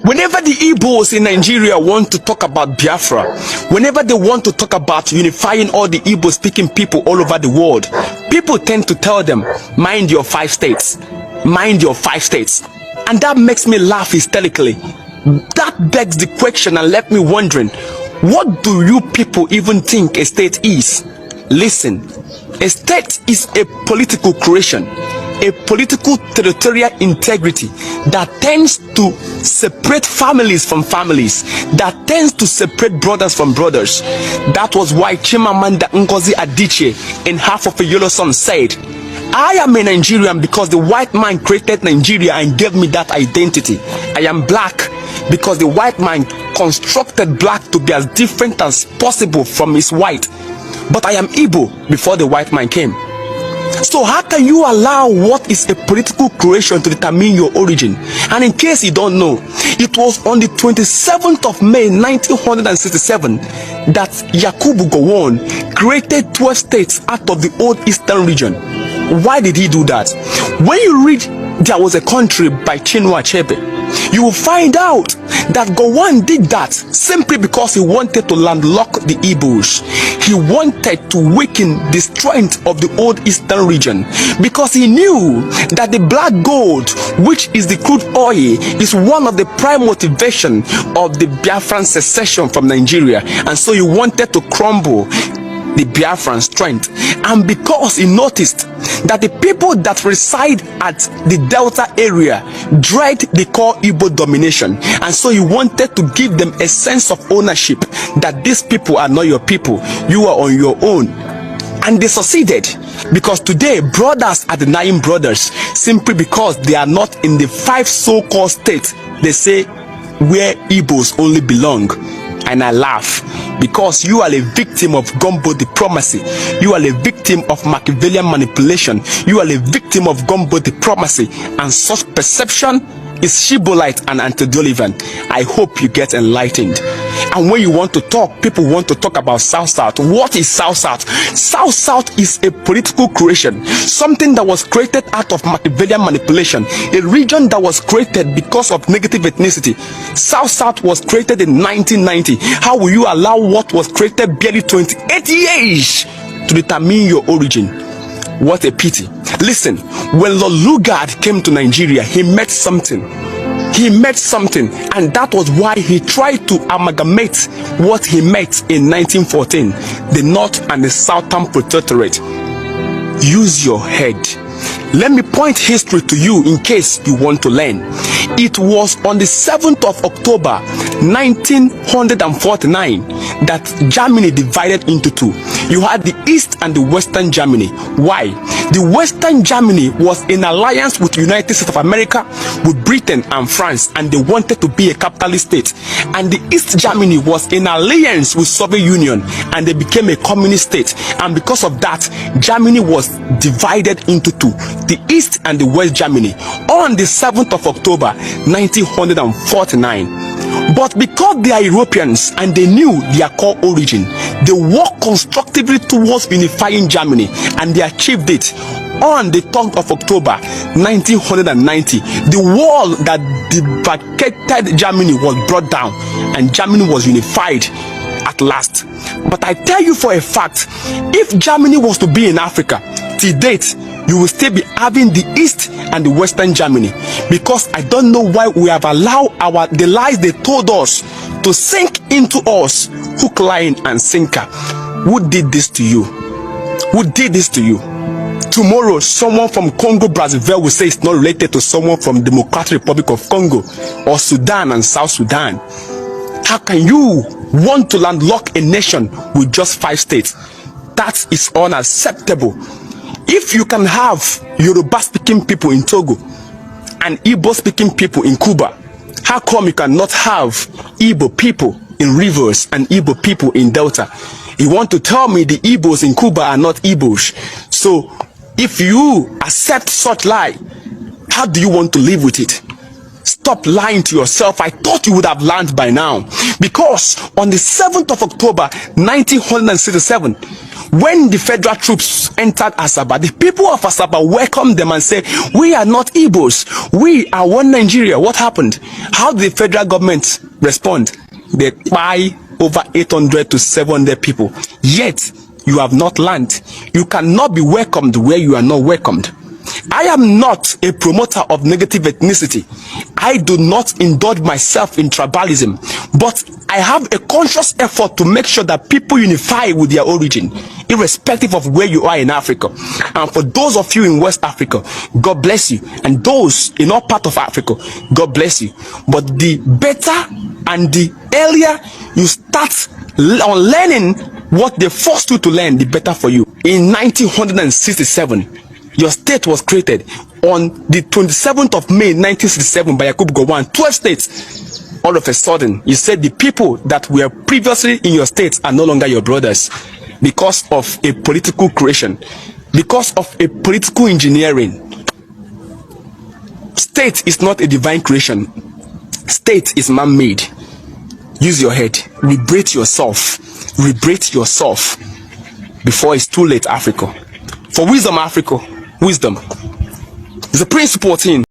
Whenever the Igbos in Nigeria want to talk about Biafra, whenever they want to talk about unifying all the Igbo-speaking people all over the world, people tend to tell them, mind your 5 states. Mind your 5 states. And that makes me laugh hysterically. That begs the question and left me wondering, what do you people even think a state is? Listen, a state is a political creation, a political territorial integrity that tends to separate families from families, that tends to separate brothers from brothers. That was why Chimamanda Ngozi Adichie in Half of a Yellow Sun said, I am a Nigerian because the white man created Nigeria and gave me that identity. I am black because the white man constructed black to be as different as possible from his white. But I am Igbo before the white man came. So how can you allow what is a political creation to determine your origin? And in case you don't know, it was on the 27th of May 1967 that Yakubu Gowon created 12 states out of the old eastern region. Why did he do that? When you read There Was a Country by Chinua Achebe, you will find out that Gowon did that simply because he wanted to landlock the Igbos. He wanted to weaken the strength of the old eastern region because he knew that the black gold, which is the crude oil, is one of the prime motivation of the Biafran secession from Nigeria, and so he wanted to crumble the Biafran strength. And because he noticed that the people that reside at the Delta area dread the core Igbo domination, and so he wanted to give them a sense of ownership, that these people are not your people, you are on your own. And they succeeded, because today brothers are denying brothers simply because they are not in the 5 so-called states they say where Igbos only belong. And I laugh, because you are a victim of gumbo diplomacy. You are a victim of Machiavellian manipulation. You are a victim of gumbo diplomacy, and such perception is Shibolite and antediluvian. I hope you get enlightened. And when you want to talk, people want to talk about South-South. What is South-South? South-South is a political creation, something that was created out of Machiavellian manipulation, a region that was created because of negative ethnicity. South-South was created in 1990. How will you allow what was created barely 28 years to determine your origin? What a pity. Listen, when Lord Lugard came to Nigeria, he met something. He met something, and that was why he tried to amalgamate what he met in 1914, the North and the Southern Protectorate. Use your head. Let me point history to you in case you want to learn. It was on the 7th of October 1949 that Germany divided into 2. You had the East and the Western Germany. Why? The Western Germany was in alliance with the United States of America, with Britain and France, and they wanted to be a capitalist state. And the East Germany was in alliance with Soviet Union, and they became a communist state. And because of that, Germany was divided into 2, the East and the West Germany, on the 7th of October 1949. But because they are Europeans and they knew their core origin, they worked constructively towards unifying Germany, and they achieved it. On the 3rd of October 1990, the wall that demarcated Germany was brought down, and Germany was unified at last. But I tell you for a fact, if Germany was to be in Africa, till date, you will still be having the East and the Western Germany, because I don't know why we have allowed the lies they told us to sink into us, hook, line, and sinker. Who did this to you? Who did this to you? Tomorrow, someone from Congo Brazzaville will say it's not related to someone from Democratic Republic of Congo or Sudan and South Sudan. How can you want to landlock a nation with just 5 states? That is unacceptable. If you can have Yoruba-speaking people in Togo and Igbo-speaking people in Cuba, how come you cannot have Igbo people in Rivers and Igbo people in Delta? You want to tell me the Igbos in Cuba are not Igbos? So if you accept such lie, how do you want to live with it? Stop lying to yourself. I thought you would have learned by now, because on the 7th of October 1967, When the federal troops entered Asaba, the people of Asaba welcomed them and said, we are not Igbos, we are one Nigeria. What happened? How did the federal government respond? They buy over 800 to 700 people. Yet, you have not land. You cannot be welcomed where you are not welcomed. I am not a promoter of negative ethnicity. I do not indulge myself in tribalism, but I have a conscious effort to make sure that people unify with their origin, irrespective of where you are in Africa. And for those of you in West Africa, God bless you. And those in all parts of Africa, God bless you. But the better and the earlier you start on learning what they forced you to learn, the better for you. In 1967, your state was created on the 27th of May 1967 by Yakubu Gowon. 12 states. All of a sudden, you said the people that were previously in your state are no longer your brothers because of a political creation, because of a political engineering. State is not a divine creation. State is man-made. Use your head. Liberate yourself. Liberate yourself before it's too late, Africa. For wisdom, Africa. Wisdom is a principal thing.